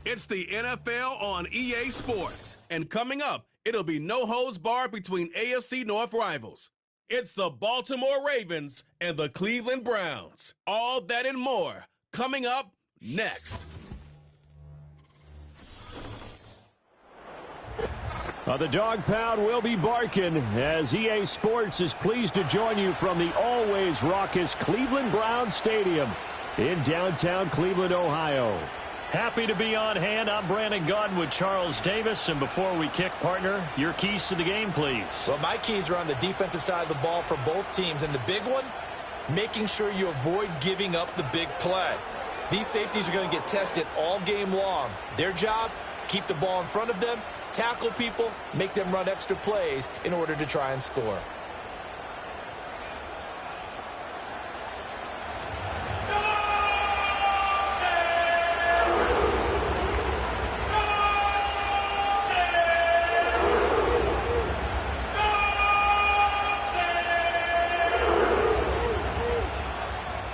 It's the NFL on EA Sports. And coming up, it'll be no holds barred between AFC North rivals. It's the Baltimore Ravens and the Cleveland Browns. All that and more coming up next. The dog pound will be barking as EA Sports is pleased to join you from the always raucous Cleveland Browns Stadium in downtown Cleveland, Ohio. Happy to be on hand. I'm Brandon Gaudin with Charles Davis. And before we kick, partner, your keys to the game, please. Well, my keys are on the defensive side of the ball for both teams. And the big one, making sure you avoid giving up the big play. These safeties are going to get tested all game long. Their job, keep the ball in front of them, tackle people, make them run extra plays in order to try and score.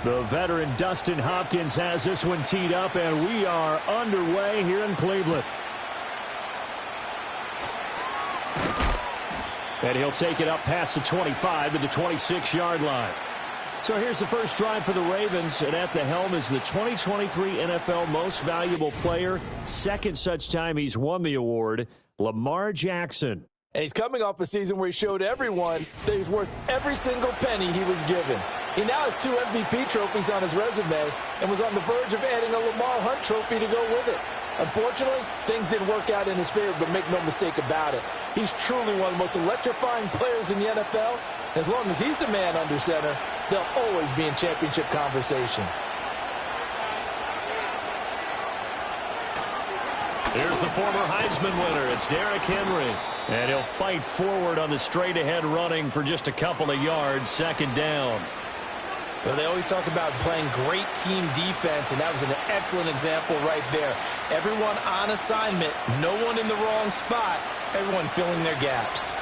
The veteran Dustin Hopkins has this one teed up, and we are underway here in Cleveland. And he'll take it up past the 25 to the 26-yard line. So here's the first drive for the Ravens, and at the helm is the 2023 NFL Most Valuable Player. Second such time he's won the award, Lamar Jackson. And he's coming off a season where he showed everyone that he's worth every single penny he was given. He now has 2 MVP trophies on his resume and was on the verge of adding a Lamar Hunt trophy to go with it. Unfortunately, things didn't work out in his favor, but make no mistake about it. He's truly one of the most electrifying players in the NFL. As long as he's the man under center, they'll always be in championship conversation. Here's the former Heisman winner. It's Derrick Henry. And he'll fight forward on the straight-ahead running for just a couple of yards, second down. Well, they always talk about playing great team defense, and that was an excellent example right there. Everyone on assignment, no one in the wrong spot, everyone filling their gaps.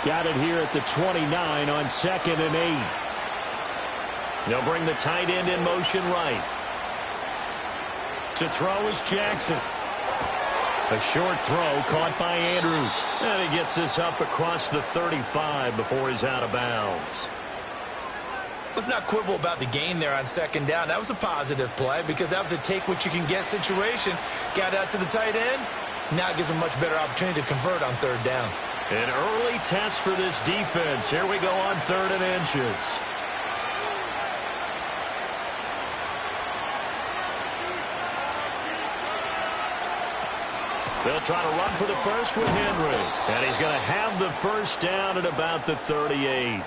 Got it here at the 29 on 2nd and 8. They'll bring the tight end in motion right. To throw is Jackson. A short throw caught by Andrews. And he gets this up across the 35 before he's out of bounds. Let's not quibble about the gain there on second down. That was a positive play because that was a take-what-you-can-get situation. Got out to the tight end. Now it gives him a much better opportunity to convert on third down. An early test for this defense. Here we go on 3rd and inches. They'll try to run for the first with Henry. And he's going to have the first down at about the 38.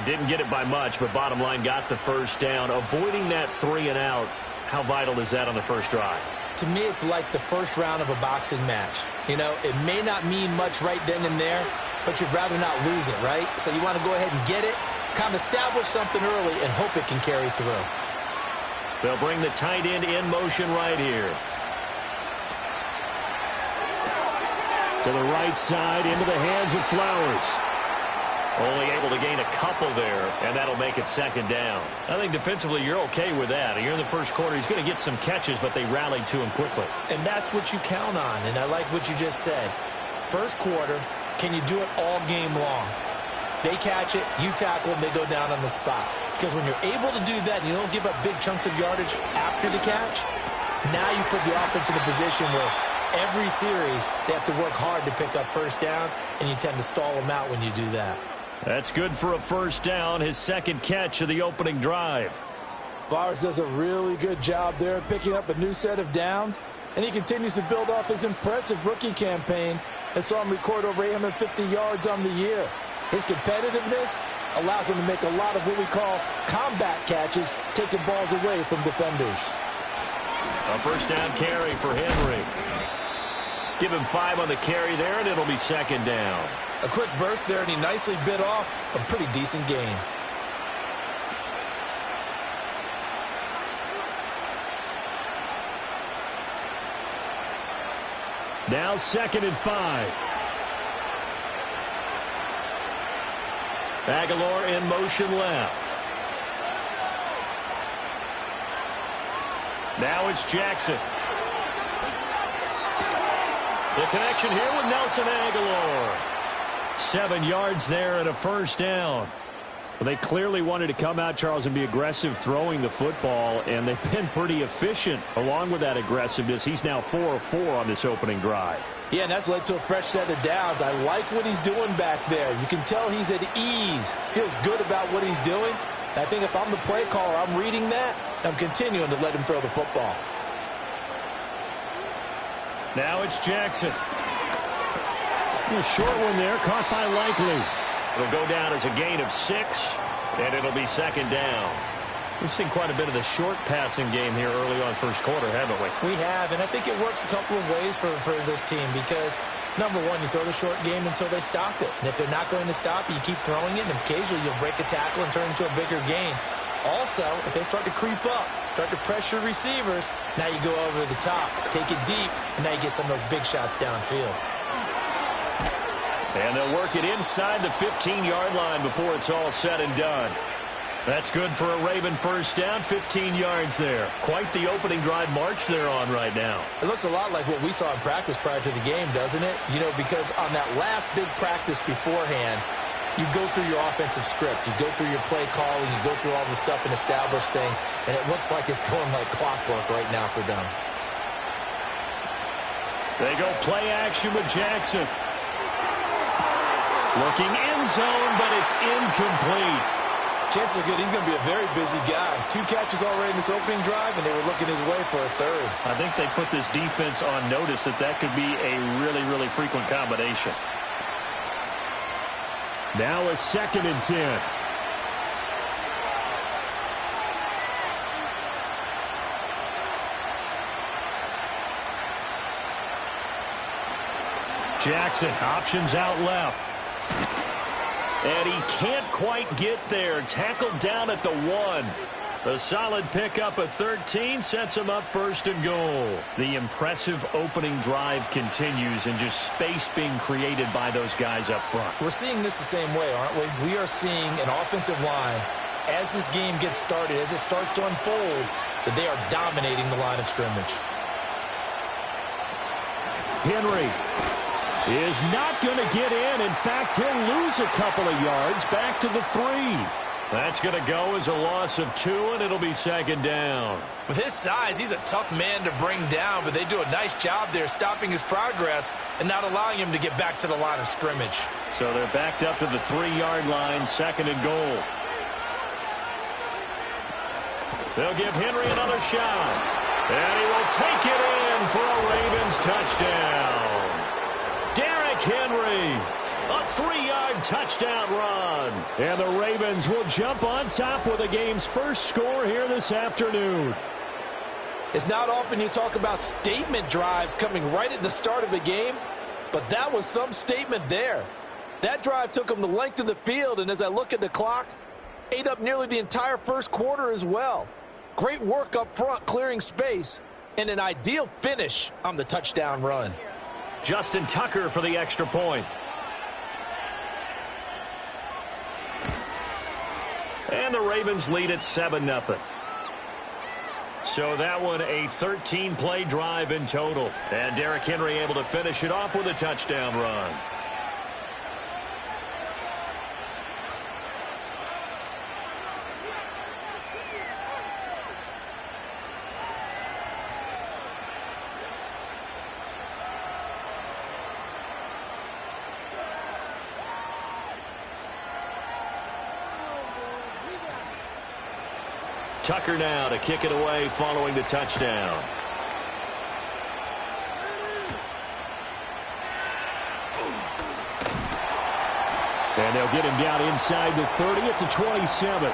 Didn't get it by much, but bottom line got the first down. Avoiding that 3 and out, how vital is that on the first drive? To me, it's like the first round of a boxing match. You know, it may not mean much right then and there, but you'd rather not lose it, right? So you want to go ahead and get it, kind of establish something early, and hope it can carry through. They'll bring the tight end in motion right here. To the right side, into the hands of Flowers. Only able to gain a couple there, and that'll make it second down. I think defensively you're okay with that. You're in the first quarter. He's going to get some catches, but they rallied to him quickly. And that's what you count on, and I like what you just said. First quarter, can you do it all game long? They catch it, you tackle them, they go down on the spot. Because when you're able to do that and you don't give up big chunks of yardage after the catch, now you put the offense in a position where every series they have to work hard to pick up first downs, and you tend to stall them out when you do that. That's good for a first down, his second catch of the opening drive. Flowers does a really good job there picking up a new set of downs, and he continues to build off his impressive rookie campaign and saw him record over 850 yards on the year. His competitiveness allows him to make a lot of what we call combat catches, taking balls away from defenders. A first down carry for Henry. Give him 5 on the carry there, and it'll be second down. A quick burst there, and he nicely bit off a pretty decent gain. Now 2nd and 5. Aguilar in motion left. Now it's Jackson. The connection here with Nelson Aguilar. 7 yards there and a first down. Well, they clearly wanted to come out, Charles, and be aggressive throwing the football, and they've been pretty efficient along with that aggressiveness. He's now 4 of 4 on this opening drive. Yeah, and that's led to a fresh set of downs. I like what he's doing back there. You can tell he's at ease, feels good about what he's doing. I think if I'm the play caller, I'm reading that, and I'm continuing to let him throw the football. Now it's Jackson. A short one there, caught by Likely. It'll go down as a gain of 6, and it'll be second down. We've seen quite a bit of the short passing game here early on first quarter, haven't we? We have, and I think it works a couple of ways for this team because, number one, you throw the short game until they stop it. And if they're not going to stop it, you keep throwing it, and occasionally you'll break a tackle and turn it into a bigger gain. Also, if they start to creep up, start to pressure receivers, now you go over the top, take it deep, and now you get some of those big shots downfield. And they'll work it inside the 15-yard line before it's all said and done. That's good for a Raven first down, 15 yards there. Quite the opening drive march they're on right now. It looks a lot like what we saw in practice prior to the game, doesn't it? You know, because on that last big practice beforehand, you go through your offensive script. You go through your play calling. You go through all the stuff and establish things. And it looks like it's going like clockwork right now for them. They go play action with Jackson. Looking end zone, but it's incomplete. Chances are good he's going to be a very busy guy. 2 catches already in this opening drive, and they were looking his way for a third. I think they put this defense on notice that could be a really, really frequent combination. Now a 2nd and 10. Jackson, options out left. And he can't quite get there. Tackled down at the 1. A solid pickup at 13 sets him up first and goal. The impressive opening drive continues and just space being created by those guys up front. We're seeing this the same way, aren't we? We are seeing an offensive line, as this game gets started, as it starts to unfold, that they are dominating the line of scrimmage. Henry is not going to get in. In fact, he'll lose a couple of yards back to the 3. That's going to go as a loss of 2, and it'll be second down. With his size, he's a tough man to bring down, but they do a nice job there stopping his progress and not allowing him to get back to the line of scrimmage. So they're backed up to the 3-yard line, second and goal. They'll give Henry another shot, and he will take it in for a Ravens touchdown. Derrick Henry, a 3-yard touchdown run. And the Ravens will jump on top with the game's first score here this afternoon. It's not often you talk about statement drives coming right at the start of the game, but that was some statement there. That drive took them the length of the field, and as I look at the clock, ate up nearly the entire first quarter as well. Great work up front, clearing space, and an ideal finish on the touchdown run. Justin Tucker for the extra point. And the Ravens lead at 7-0. So that one a 13-play drive in total. And Derrick Henry able to finish it off with a touchdown run. Tucker now to kick it away following the touchdown. And they'll get him down inside the 30 at the 27.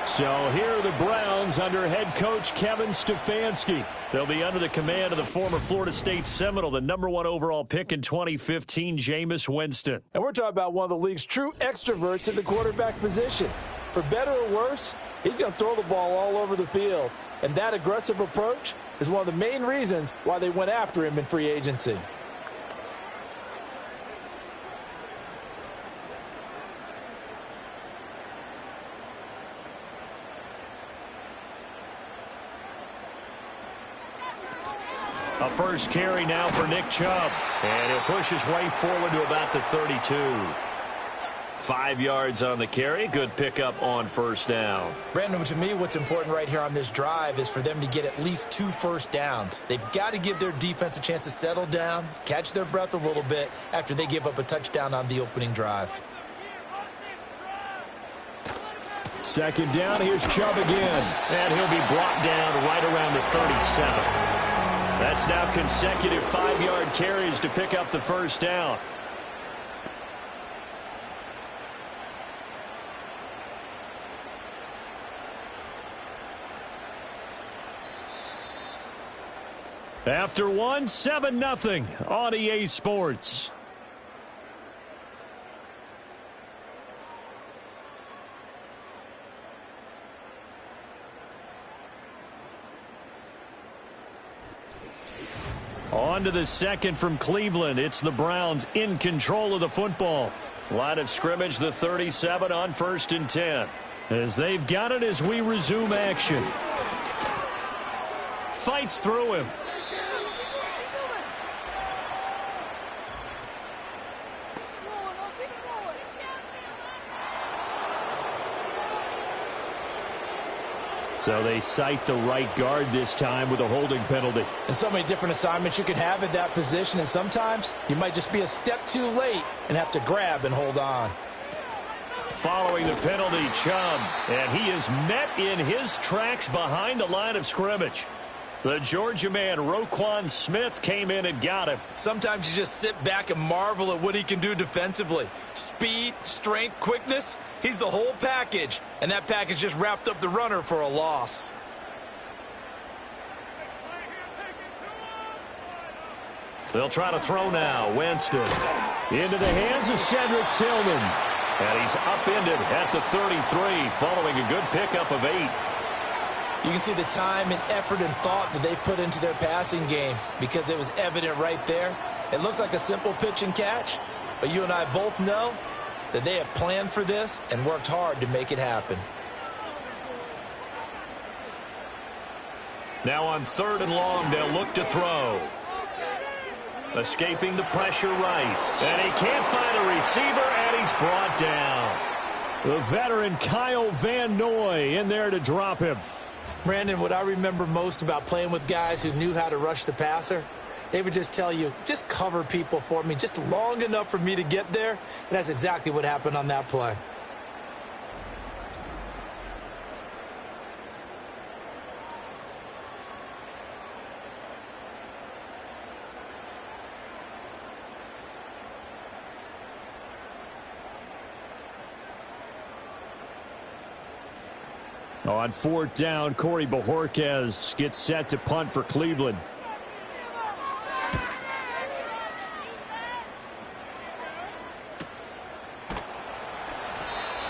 So here are the Browns under head coach Kevin Stefanski. They'll be under the command of the former Florida State Seminole, the #1 overall pick in 2015, Jameis Winston. And we're talking about one of the league's true extroverts at the quarterback position. For better or worse, he's going to throw the ball all over the field. And that aggressive approach is one of the main reasons why they went after him in free agency. A first carry now for Nick Chubb. And he'll push his way forward to about the 32. 5 yards on the carry. Good pickup on first down. Brandon, to me, what's important right here on this drive is for them to get at least 2 first downs. They've got to give their defense a chance to settle down, catch their breath a little bit after they give up a touchdown on the opening drive. Second down, here's Chubb again. And he'll be brought down right around the 37. That's now consecutive 5-yard carries to pick up the first down. After one, 7-0 on EA Sports. On to the second from Cleveland. It's the Browns in control of the football. Line of scrimmage, the 37 on 1st and 10. As they've got it as we resume action. Fights through him. So they cite the right guard this time with a holding penalty. And so many different assignments you can have at that position, and sometimes you might just be a step too late and have to grab and hold on. Following the penalty, Chubb, and he is met in his tracks behind the line of scrimmage. The Georgia man, Roquan Smith, came in and got him. Sometimes you just sit back and marvel at what he can do defensively. Speed, strength, quickness. He's the whole package, and that package just wrapped up the runner for a loss. They'll try to throw now. Winston into the hands of Cedric Tillman. And he's upended at the 33 following a good pickup of 8. You can see the time and effort and thought that they put into their passing game because it was evident right there. It looks like a simple pitch and catch, but you and I both know that they have planned for this and worked hard to make it happen. Now on 3rd and long, they'll look to throw. Escaping the pressure right. And he can't find a receiver, and he's brought down. The veteran Kyle Van Noy in there to drop him. Brandon, what I remember most about playing with guys who knew how to rush the passer, they would just tell you, just cover people for me, just long enough for me to get there. And that's exactly what happened on that play. On 4th down, Corey Bojorquez gets set to punt for Cleveland.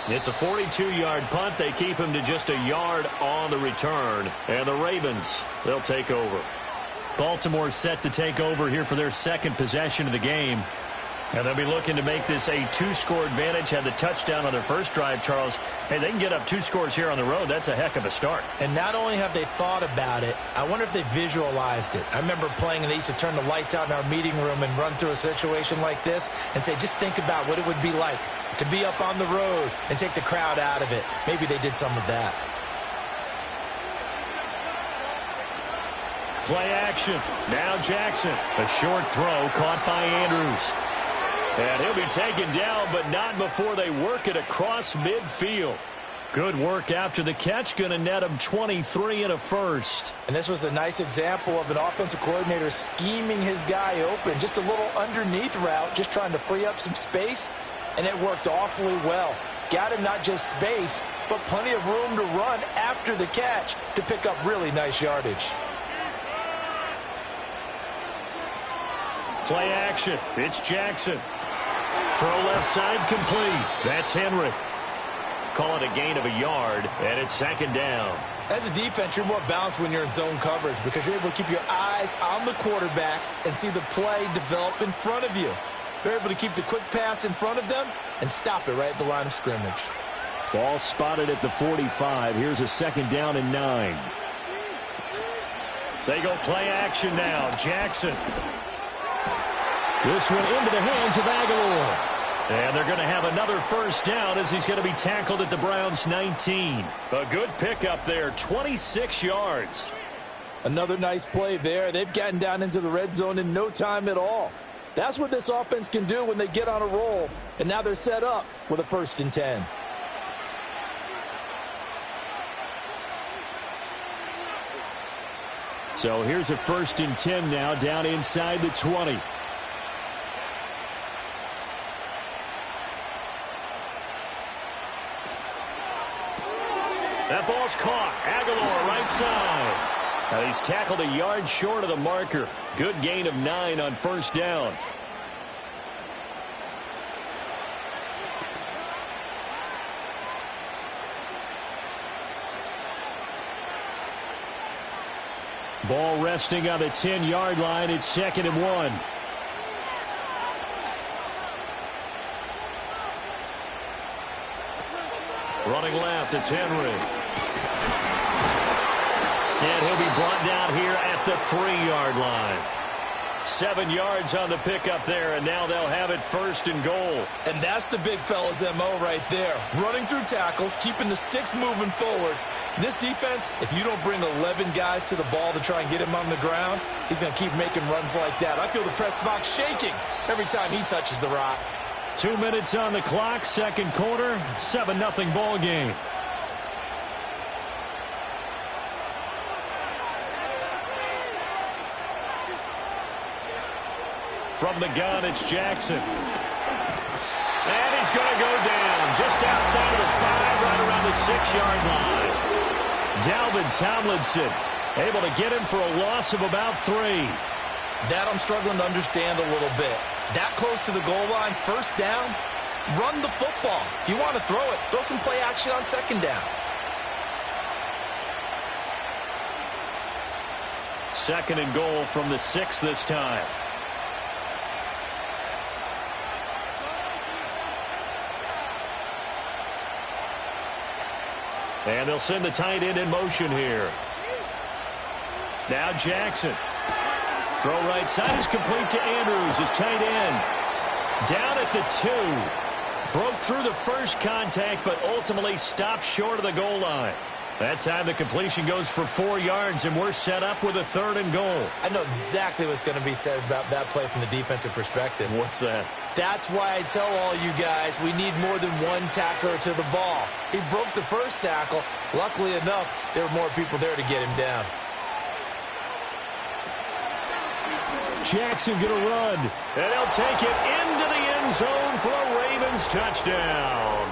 It's a 42-yard punt. They keep him to just a yard on the return. And the Ravens, they'll take over. Baltimore set to take over here for their second possession of the game. And they'll be looking to make this a 2-score advantage. Had the touchdown on their first drive, Charles. Hey, they can get up 2 scores here on the road. That's a heck of a start. And not only have they thought about it, I wonder if they visualized it. I remember playing, and they used to turn the lights out in our meeting room and run through a situation like this and say, just think about what it would be like to be up on the road and take the crowd out of it. Maybe they did some of that. Play action. Now Jackson. A short throw caught by Andrews. And he'll be taken down, but not before they work it across midfield. Good work after the catch. Going to net him 23 and a first. And this was a nice example of an offensive coordinator scheming his guy open. Just a little underneath route, just trying to free up some space. And it worked awfully well. Got him not just space, but plenty of room to run after the catch to pick up really nice yardage. Play action. It's Jackson. Throw left side complete. That's Henry. Call it a gain of a yard, and it's 2nd down. As a defense, you're more balanced when you're in zone coverage because you're able to keep your eyes on the quarterback and see the play develop in front of you. They're able to keep the quick pass in front of them and stop it right at the line of scrimmage. Ball spotted at the 45. Here's a 2nd down and 9. They go play action now. Jackson. This one into the hands of Aguilar. And they're going to have another first down as he's going to be tackled at the Browns' 19. A good pickup there, 26 yards. Another nice play there. They've gotten down into the red zone in no time at all. That's what this offense can do when they get on a roll. And now they're set up with a 1st and 10. So here's a 1st and 10 now down inside the 20. That ball's caught. Aguilar right side. Now he's tackled a yard short of the marker. Good gain of 9 on 1st down. Ball resting on the 10-yard line. It's 2nd and 1. Running left, it's Henry. And he'll be brought down here at the 3-yard line. 7 yards on the pickup there, and now they'll have it 1st and goal. And that's the big fella's MO right there. Running through tackles, keeping the sticks moving forward. This defense, if you don't bring 11 guys to the ball to try and get him on the ground, he's going to keep making runs like that. I feel the press box shaking every time he touches the rock. 2 minutes on the clock, 2nd quarter, 7-0 ball game. From the gun, it's Jackson. And he's going to go down just outside of the 5, right around the 6-yard line. Dalvin Tomlinson able to get him for a loss of about 3. That I'm struggling to understand a little bit. That close to the goal line, 1st down, run the football. If you want to throw it, throw some play action on 2nd down. 2nd and goal from the 6 this time. And they'll send the tight end in motion here. Now Jackson. Throw right side is complete to Andrews, his tight end. Down at the 2. Broke through the first contact, but ultimately stopped short of the goal line. That time the completion goes for 4 yards, and we're set up with a 3rd and goal. I know exactly what's going to be said about that play from the defensive perspective. What's that? That's why I tell all you guys we need more than one tackler to the ball. He broke the first tackle. Luckily enough, there were more people there to get him down. Jackson going to run, and he'll take it into the end zone for a Ravens touchdown.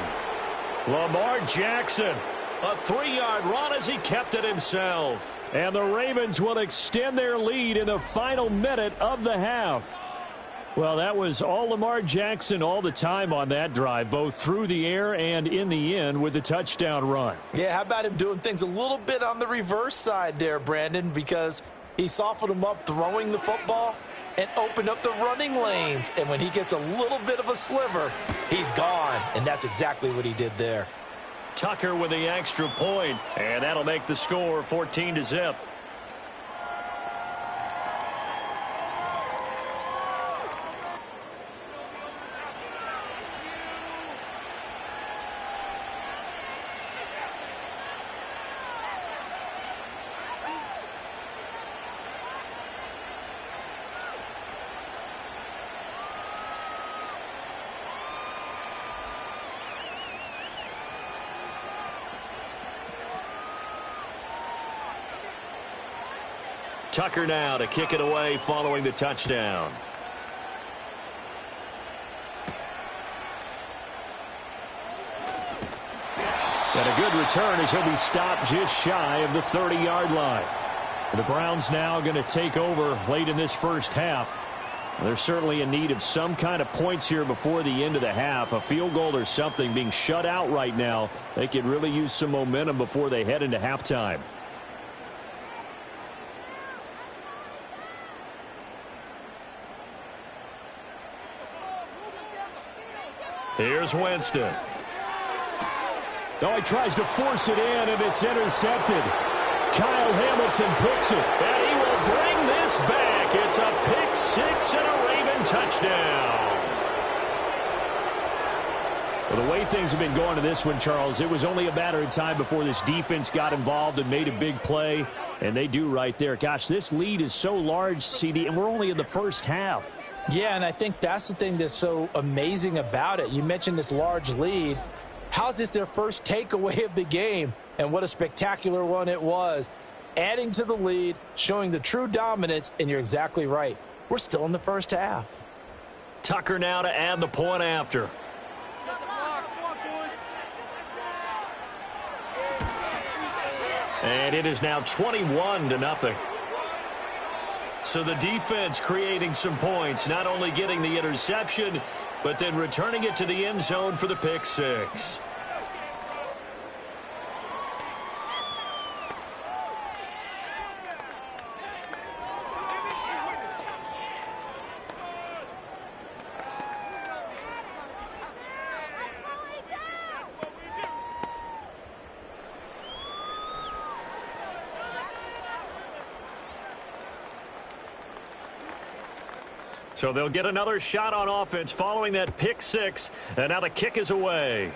Lamar Jackson, a 3-yard run as he kept it himself. And the Ravens will extend their lead in the final minute of the half. Well, that was all Lamar Jackson all the time on that drive, both through the air and in the end with the touchdown run. Yeah, how about him doing things a little bit on the reverse side there, Brandon, because he softened him up throwing the football and opened up the running lanes. And when he gets a little bit of a sliver, he's gone. And that's exactly what he did there. Tucker with the extra point, and that'll make the score 14-0. Tucker now to kick it away following the touchdown. And a good return as he'll be stopped just shy of the 30-yard line. The Browns now going to take over late in this first half. They're certainly in need of some kind of points here before the end of the half. A field goal or something being shut out right now. They could really use some momentum before they head into halftime. Here's Winston. Oh, he tries to force it in, and it's intercepted. Kyle Hamilton picks it. And he will bring this back. It's a pick six and a Raven touchdown. Well, the way things have been going to this one, Charles, it was only a matter of time before this defense got involved and made a big play, and they do right there. Gosh, this lead is so large, CD, and we're only in the first half. Yeah, and I think that's the thing that's so amazing about it. You mentioned this large lead. How's this their first takeaway of the game? And what a spectacular one it was. Adding to the lead, showing the true dominance, and you're exactly right. We're still in the first half. Tucker now to add the point after. And it is now 21-0. So the defense creating some points, not only getting the interception, but then returning it to the end zone for the pick six. So they'll get another shot on offense following that pick six, and now the kick is away.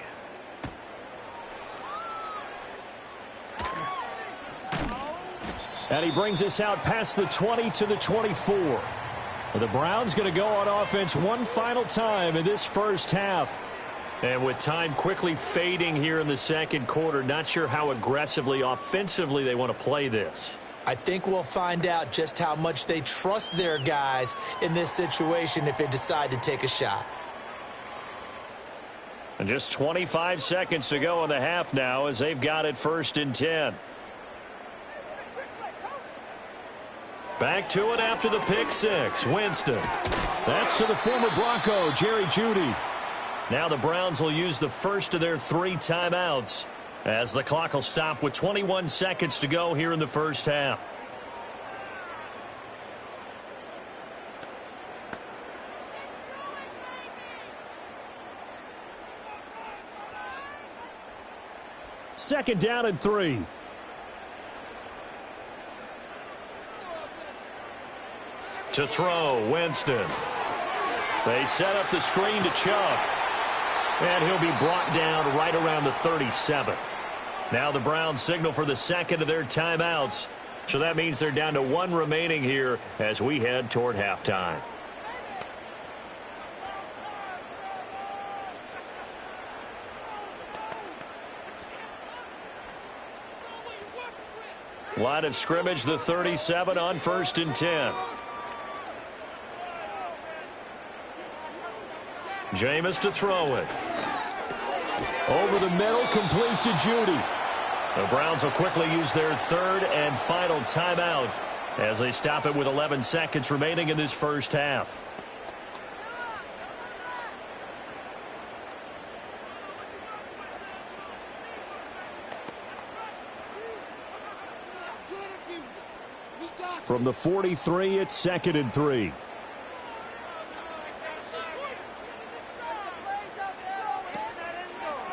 And he brings us out past the 20 to the 24. Well, the Browns going to go on offense one final time in this first half. And with time quickly fading here in the second quarter, not sure how aggressively, offensively they want to play this. I think we'll find out just how much they trust their guys in this situation if they decide to take a shot. And just 25 seconds to go in the half now as they've got it 1st and 10. Back to it after the pick six. Winston. That's to the former Bronco, Jerry Jeudy. Now the Browns will use the first of their 3 timeouts, as the clock will stop with 21 seconds to go here in the first half. Second down and 3. To throw, Winston. They set up the screen to Chubb. And he'll be brought down right around the 37. Now the Browns signal for the second of their timeouts. So that means they're down to 1 remaining here as we head toward halftime. Line of scrimmage, the 37 on 1st and 10. Jameis to throw it. Over the middle, complete to Jeudy. The Browns will quickly use their 3rd and final timeout as they stop it with 11 seconds remaining in this first half. From the 43, it's 2nd and 3.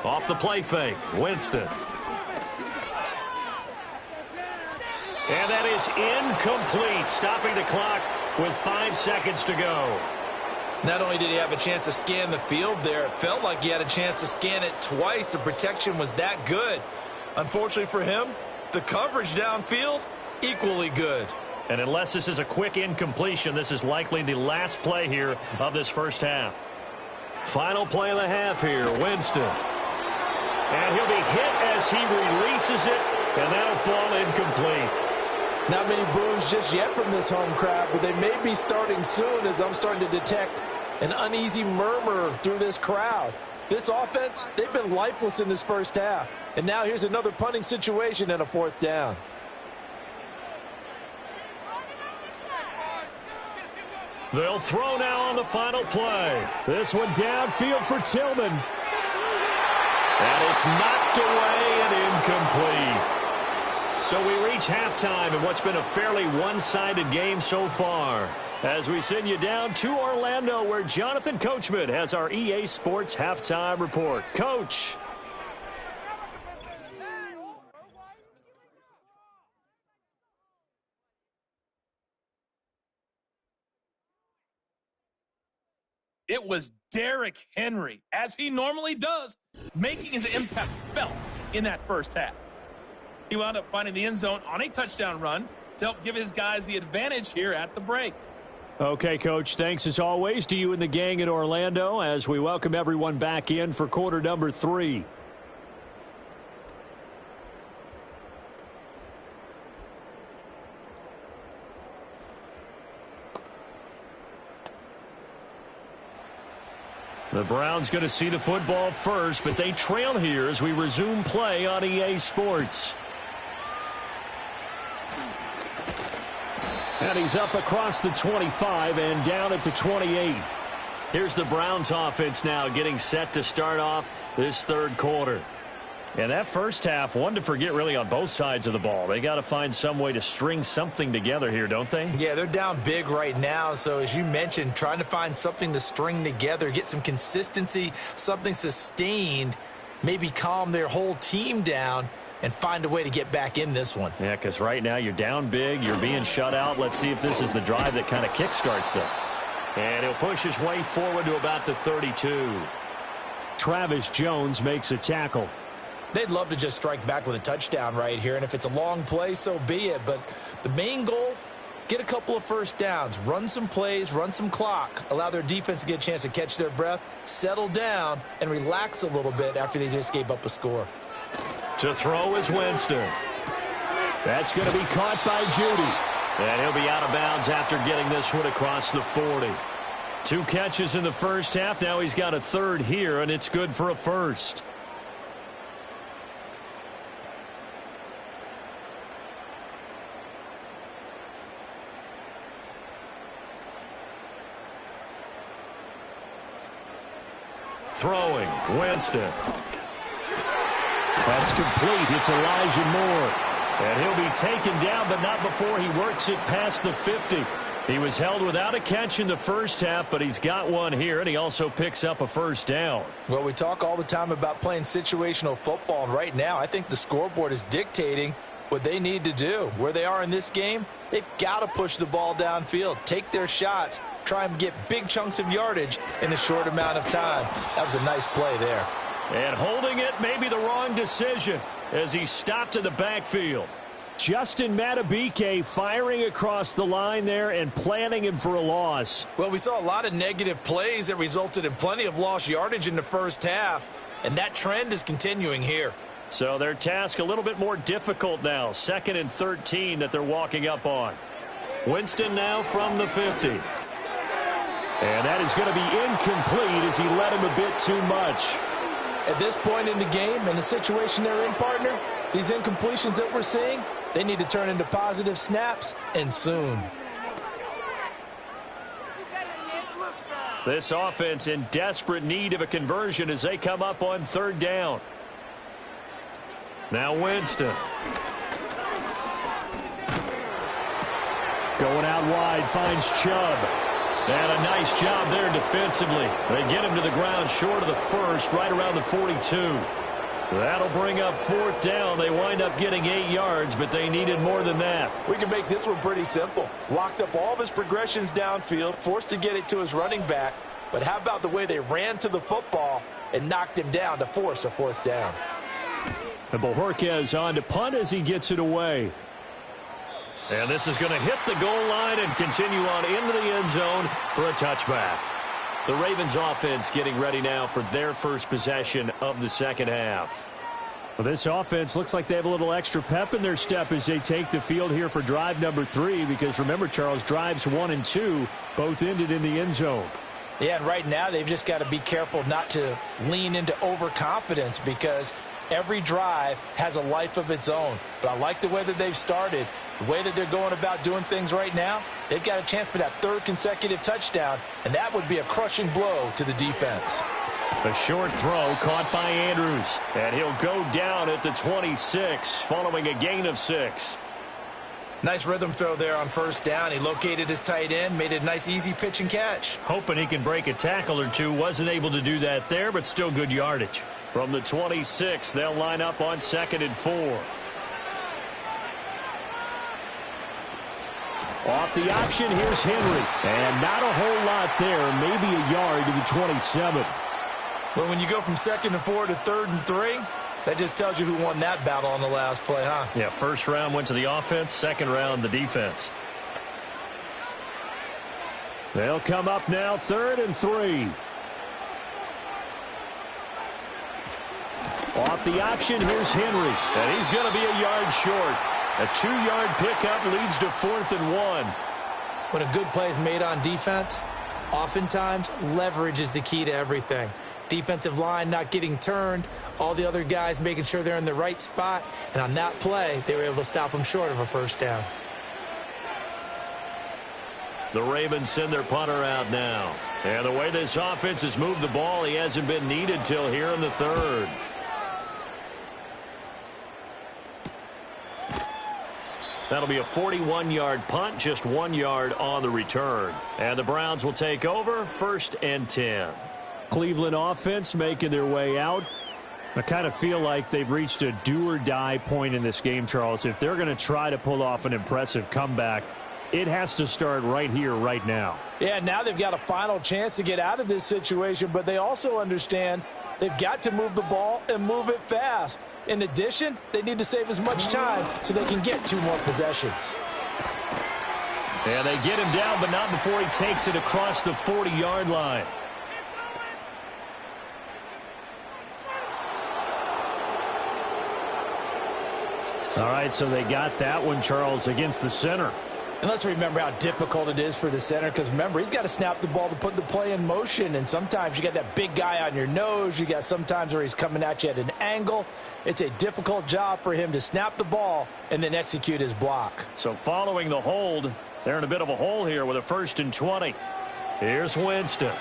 Off the play fake, Winston. And that is incomplete, stopping the clock with 5 seconds to go. Not only did he have a chance to scan the field there, it felt like he had a chance to scan it twice. The protection was that good. Unfortunately for him, the coverage downfield, equally good. And unless this is a quick incompletion, this is likely the last play here of this first half. Final play of the half here, Winston. And he'll be hit as he releases it, and that'll fall incomplete. Not many boos just yet from this home crowd, but they may be starting soon as I'm starting to detect an uneasy murmur through this crowd. This offense, they've been lifeless in this first half. And now here's another punting situation and a 4th down. They'll throw now on the final play. This one downfield for Tillman. And it's knocked away and incomplete. So we reach halftime in what's been a fairly one-sided game so far, as we send you down to Orlando, where Jonathan Coachman has our EA Sports Halftime Report. Coach. It was Derrick Henry, as he normally does, making his impact felt in that first half. He wound up finding the end zone on a touchdown run to help give his guys the advantage here at the break. Okay, Coach, thanks as always to you and the gang in Orlando as we welcome everyone back in for quarter number 3. The Browns going to see the football first, but they trail here as we resume play on EA Sports. And he's up across the 25 and down at the 28. Here's the Browns offense now getting set to start off this third quarter. And that first half, one to forget really on both sides of the ball. They got to find some way to string something together here, don't they? Yeah, they're down big right now. So as you mentioned, trying to find something to string together, get some consistency, something sustained, maybe calm their whole team down and find a way to get back in this one. Yeah, because right now you're down big, you're being shut out. Let's see if this is the drive that kind of kickstarts them. And he'll push his way forward to about the 32. Travis Jones makes a tackle. They'd love to just strike back with a touchdown right here, and if it's a long play, so be it. But the main goal, get a couple of first downs, run some plays, run some clock, allow their defense to get a chance to catch their breath, settle down, and relax a little bit after they just gave up a score. To throw is Winston. That's going to be caught by Judy. And he'll be out of bounds after getting this one across the 40. 2 catches in the first half. Now he's got a third here, and it's good for a first. Throwing, Winston. That's complete. It's Elijah Moore. And he'll be taken down, but not before he works it past the 50. He was held without a catch in the first half, but he's got one here, and he also picks up a first down. Well, we talk all the time about playing situational football, and right now I think the scoreboard is dictating what they need to do. Where they are in this game, they've got to push the ball downfield, take their shots, try and get big chunks of yardage in a short amount of time. That was a nice play there. And holding it may be the wrong decision as he stopped in the backfield. Justin Madubuike firing across the line there and planning him for a loss. Well, we saw a lot of negative plays that resulted in plenty of lost yardage in the first half, and that trend is continuing here. So their task a little bit more difficult now. 2nd and 13 that they're walking up on. Winston now from the 50. And that is going to be incomplete as he led him a bit too much. At this point in the game and the situation they're in, partner, these incompletions that we're seeing, they need to turn into positive snaps, and soon. This offense in desperate need of a conversion as they come up on 3rd down. Now Winston. Going out wide, finds Chubb. And a nice job there defensively. They get him to the ground short of the first, right around the 42. That'll bring up 4th down. They wind up getting 8 yards, but they needed more than that. We can make this one pretty simple. Locked up all of his progressions downfield, forced to get it to his running back. But how about the way they ran to the football and knocked him down to force a 4th down? And Bojorquez on to punt as he gets it away. And this is going to hit the goal line and continue on into the end zone for a touchback. The Ravens offense getting ready now for their first possession of the second half. Well, this offense looks like they have a little extra pep in their step as they take the field here for drive number 3, because remember, Charles, drives 1 and 2 both ended in the end zone. Yeah, and right now they've just got to be careful not to lean into overconfidence, because every drive has a life of its own. But I like the way that they've started, the way that they're going about doing things right now. They've got a chance for that 3rd consecutive touchdown, and that would be a crushing blow to the defense. A short throw caught by Andrews, and he'll go down at the 26 following a gain of 6. Nice rhythm throw there on 1st down. He located his tight end, made it a nice easy pitch and catch. Hoping he can break a tackle or two. Wasn't able to do that there, but still good yardage. From the 26, they'll line up on 2nd and 4. Off the option, here's Henry. And not a whole lot there, maybe a yard to the 27. Well, when you go from 2nd and 4 to 3rd and 3, that just tells you who won that battle on the last play, huh? Yeah, first round went to the offense, second round the defense. They'll come up now, 3rd and 3. Off the option, here's Henry. And he's going to be a yard short. A 2-yard pickup leads to 4th and 1. When a good play is made on defense, oftentimes leverage is the key to everything. Defensive line not getting turned, all the other guys making sure they're in the right spot, and on that play, they were able to stop them short of a first down. The Ravens send their punter out now. And the way this offense has moved the ball, he hasn't been needed till here in the 3rd. That'll be a 41-yard punt, just 1 yard on the return. And the Browns will take over, 1st and 10. Cleveland offense making their way out. I kind of feel like they've reached a do-or-die point in this game, Charles. If they're going to try to pull off an impressive comeback, it has to start right here, right now. Yeah, now they've got a final chance to get out of this situation, but they also understand they've got to move the ball and move it fast. In addition, they need to save as much time so they can get 2 more possessions. And they get him down, but not before he takes it across the 40-yard line. All right, so they got that one, Charles, against the center. And let's remember how difficult it is for the center, because remember, he's got to snap the ball to put the play in motion, and sometimes you got that big guy on your nose. You got sometimes where he's coming at you at an angle. It's a difficult job for him to snap the ball and then execute his block. So following the hold, they're in a bit of a hole here with a 1st and 20. Here's Winston.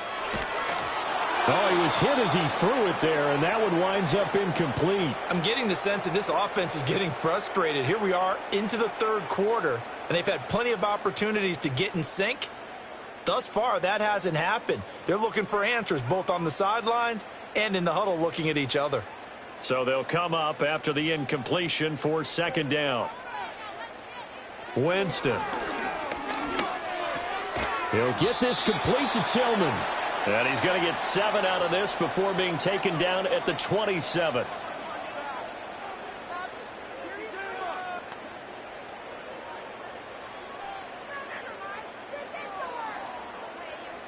Oh, he was hit as he threw it there, and that one winds up incomplete. I'm getting the sense that this offense is getting frustrated. Here we are into the 3rd quarter, and they've had plenty of opportunities to get in sync. Thus far, that hasn't happened. They're looking for answers both on the sidelines and in the huddle looking at each other. So they'll come up after the incompletion for 2nd down. Winston. He'll get this complete to Tillman. And he's going to get 7 out of this before being taken down at the 27.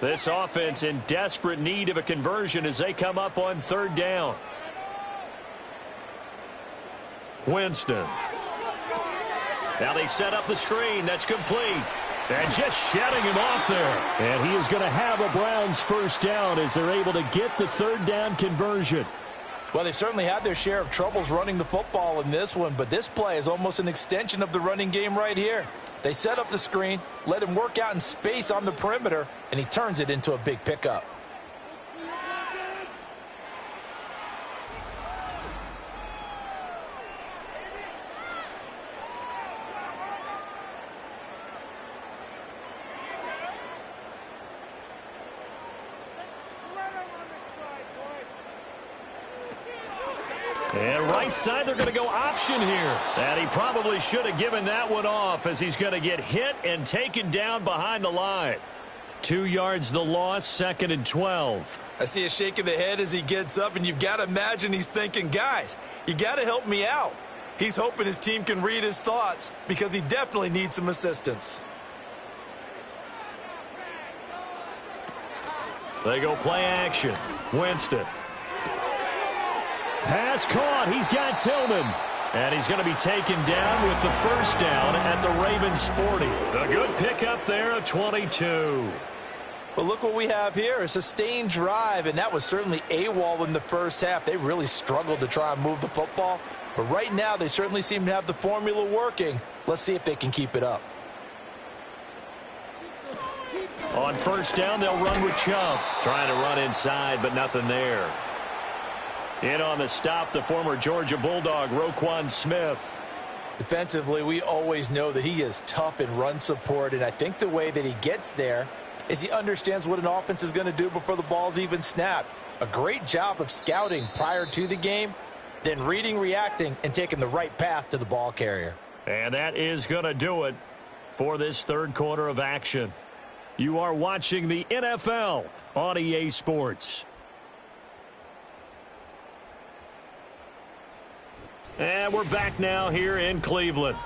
This offense in desperate need of a conversion as they come up on 3rd down. Winston. Now they set up the screen. That's complete. And just shutting him off there. And he is going to have a Browns 1st down as they're able to get the 3rd down conversion. Well, they certainly had their share of troubles running the football in this one, but this play is almost an extension of the running game right here. They set up the screen, let him work out in space on the perimeter, and he turns it into a big pickup. And right side, they're going to go option here. And he probably should have given that one off as he's going to get hit and taken down behind the line. 2 yards the loss, 2nd and 12. I see a shake of the head as he gets up, and you've got to imagine he's thinking, guys, you got to help me out. He's hoping his team can read his thoughts because he definitely needs some assistance. They go play action. Winston. Pass caught. He's got Tillman. And he's going to be taken down with the 1st down at the Ravens 40. A good pickup there, a 22. Well, look what we have here, a sustained drive, and that was certainly AWOL in the first half. They really struggled to try and move the football, but right now they certainly seem to have the formula working. Let's see if they can keep it up. On 1st down, they'll run with Chubb. Trying to run inside, but nothing there. In on the stop, the former Georgia Bulldog, Roquan Smith. Defensively, we always know that he is tough in run support, and I think the way that he gets there is he understands what an offense is going to do before the ball's even snapped. A great job of scouting prior to the game, then reading, reacting, and taking the right path to the ball carrier. And that is going to do it. for this third quarter of action. You are watching the NFL on EA Sports. And we're back now here in Cleveland.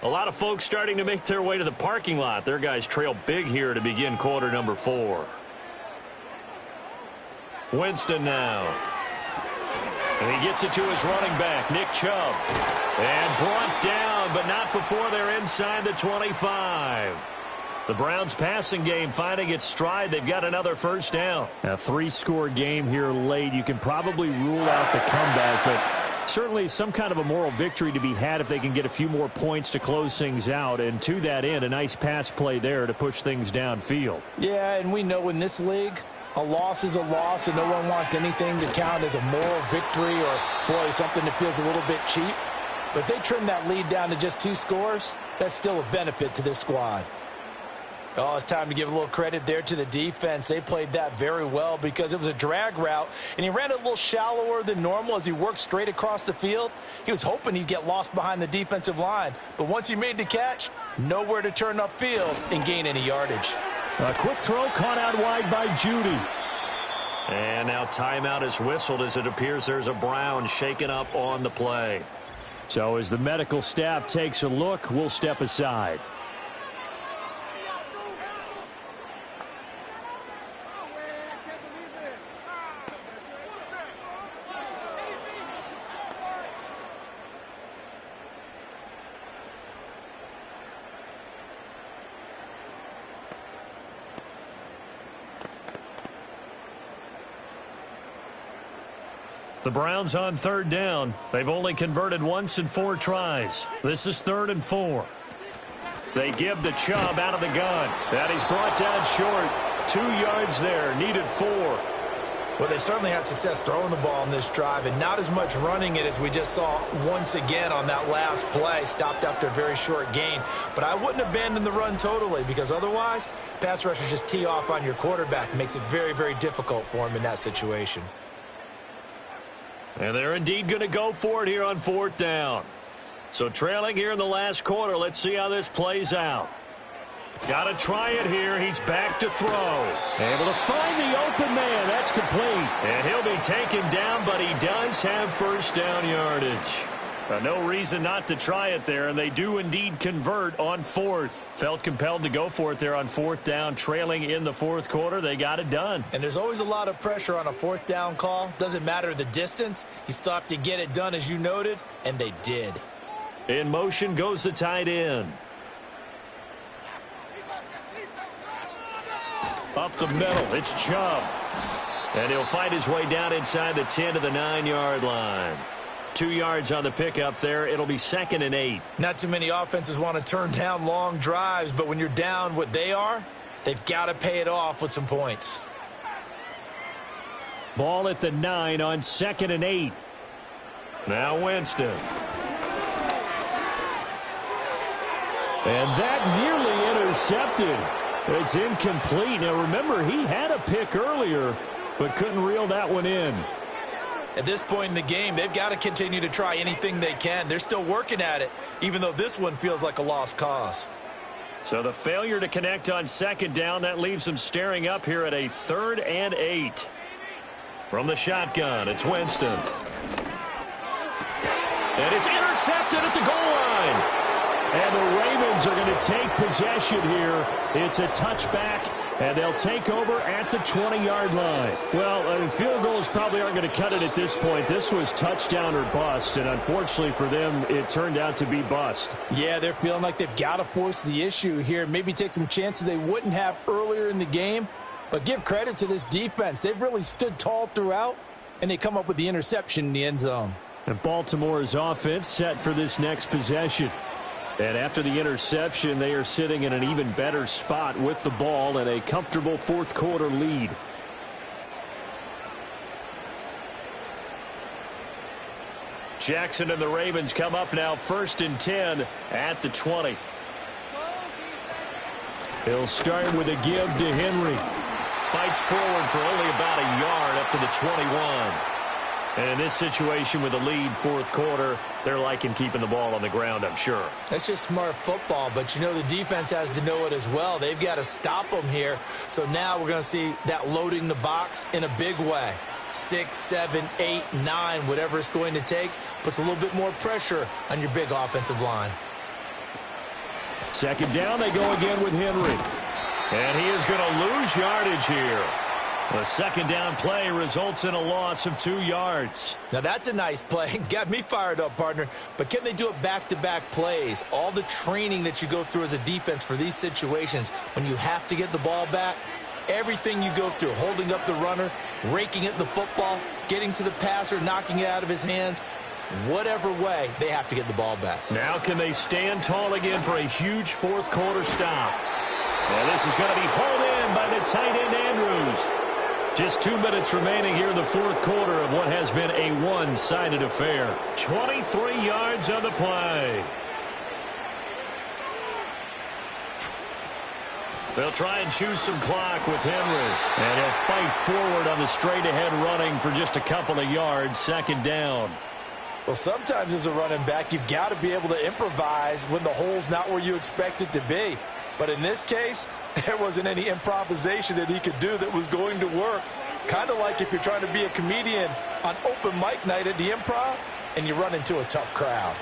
A lot of folks starting to make their way to the parking lot. Their guys trail big here to begin quarter number 4. Winston now. And he gets it to his running back, Nick Chubb. And brought down, but not before they're inside the 25. The Browns passing game finding its stride. They've got another first down. A 3-score game here late. You can probably rule out the comeback, but certainly some kind of a moral victory to be had if they can get a few more points to close things out. And to that end, a nice pass play there to push things downfield. Yeah, and we know in this league, a loss is a loss, and no one wants anything to count as a moral victory or, boy, something that feels a little bit cheap. But if they trim that lead down to just 2 scores, that's still a benefit to this squad. Oh, it's time to give a little credit there to the defense. They played that very well because it was a drag route, and he ran it a little shallower than normal as he worked straight across the field. He was hoping he'd get lost behind the defensive line, but once he made the catch, nowhere to turn upfield and gain any yardage. A quick throw caught out wide by Judy. And now timeout is whistled as it appears there's a Brown shaken up on the play. So as the medical staff takes a look, we'll step aside. The Browns on third down. They've only converted once in 4 tries. This is 3rd and 4. They give the Chubb out of the gun. That he's brought down short. 2 yards there. Needed 4. Well, they certainly had success throwing the ball on this drive and not as much running it as we just saw once again on that last play. Stopped after a very short gain. But I wouldn't abandon the run totally because otherwise, pass rushers just tee off on your quarterback. Makes it very, very difficult for him in that situation. And they're indeed going to go for it here on 4th down. So trailing here in the last quarter, let's see how this plays out. Got to try it here. He's back to throw. Able to find the open man. That's complete. And he'll be taken down, but he does have first down yardage. No reason not to try it there, and they do indeed convert on 4th. Felt compelled to go for it there on 4th down, trailing in the 4th quarter. They got it done. And there's always a lot of pressure on a 4th down call. Doesn't matter the distance. You still have to get it done, as you noted, and they did. In motion goes the tight end. Up the middle, it's Chubb. And he'll find his way down inside the 10 to the 9-yard line. 2 yards on the pickup there. It'll be 2nd and 8. Not too many offenses want to turn down long drives, but when you're down what they are, they've got to pay it off with some points. Ball at the 9 on 2nd and 8. Now Winston. And that nearly intercepted. It's incomplete. Now remember, he had a pick earlier, but couldn't reel that one in. At this point in the game, they've got to continue to try anything they can. They're still working at it, even though this one feels like a lost cause. So the failure to connect on 2nd down, that leaves them staring up here at a 3rd and 8. From the shotgun, it's Winston. And it's intercepted at the goal line. And the Ravens are going to take possession here. It's a touchback, and they'll take over at the 20-yard line. Well, field goals probably aren't going to cut it at this point. This was touchdown or bust, and unfortunately for them, it turned out to be bust. Yeah, they're feeling like they've got to force the issue here. Maybe take some chances they wouldn't have earlier in the game. But give credit to this defense. They've really stood tall throughout, and they come up with the interception in the end zone. And Baltimore's offense set for this next possession. And after the interception, they are sitting in an even better spot with the ball and a comfortable 4th quarter lead. Jackson and the Ravens come up now 1st and 10 at the 20. He'll start with a give to Henry. Fights forward for only about a yard up to the 21. And in this situation with a lead fourth quarter, they're liking keeping the ball on the ground, I'm sure. That's just smart football, but you know the defense has to know it as well. They've got to stop them here. So now we're going to see that loading the box in a big way. 6, 7, 8, 9, whatever it's going to take, puts a little bit more pressure on your big offensive line. Second down, they go again with Henry. And he is going to lose yardage here. The second down play results in a loss of 2 yards. Now that's a nice play. Got me fired up, partner. But can they do it back-to-back plays? All the training that you go through as a defense for these situations, when you have to get the ball back, everything you go through, holding up the runner, raking at the football, getting to the passer, knocking it out of his hands, whatever way, they have to get the ball back. Now can they stand tall again for a huge fourth quarter stop? And this is going to be hauled in by the tight end Andrews. Just 2 minutes remaining here in the fourth quarter of what has been a one-sided affair. 23 yards on the play. They'll try and choose some clock with Henry. And he'll fight forward on the straight-ahead running for just a couple of yards. Second down. Well, sometimes as a running back, you've got to be able to improvise when the hole's not where you expect it to be. But in this case, there wasn't any improvisation that he could do that was going to work. Kind of like if you're trying to be a comedian on open mic night at the Improv and you run into a tough crowd.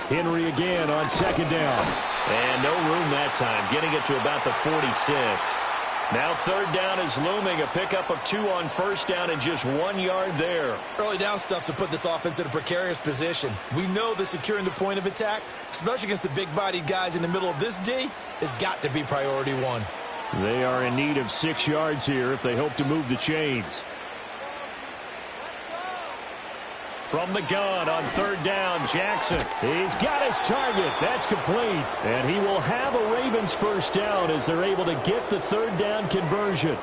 Henry again on second down. And no room that time, getting it to about the 46. Now third down is looming, a pickup of 2 on first down and just 1 yard there. Early down stuff to put this offense in a precarious position. We know that securing the point of attack, especially against the big-bodied guys in the middle of this D, has got to be priority 1. They are in need of 6 yards here if they hope to move the chains. From the gun on third down, Jackson. He's got his target. That's complete. And he will have a Ravens first down as they're able to get the third down conversion.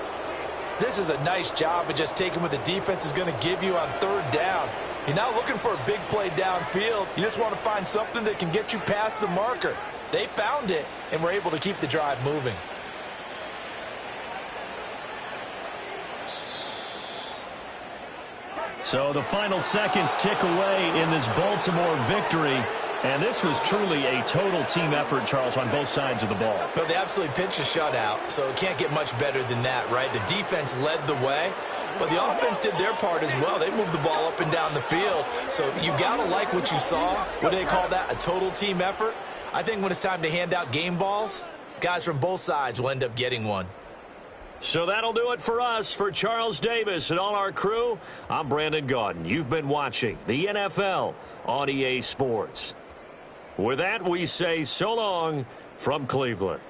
This is a nice job of just taking what the defense is going to give you on third down. You're not looking for a big play downfield. You just want to find something that can get you past the marker. They found it and were able to keep the drive moving. So the final seconds tick away in this Baltimore victory. And this was truly a total team effort, Charles, on both sides of the ball. But they absolutely pinched a shutout, so it can't get much better than that, right? The defense led the way, but the offense did their part as well. They moved the ball up and down the field. So you got to like what you saw. What do they call that? A total team effort? I think when it's time to hand out game balls, guys from both sides will end up getting one. So that'll do it for us. For Charles Davis and all our crew, I'm Brandon Gaudin. You've been watching the NFL on EA Sports. With that, we say so long from Cleveland.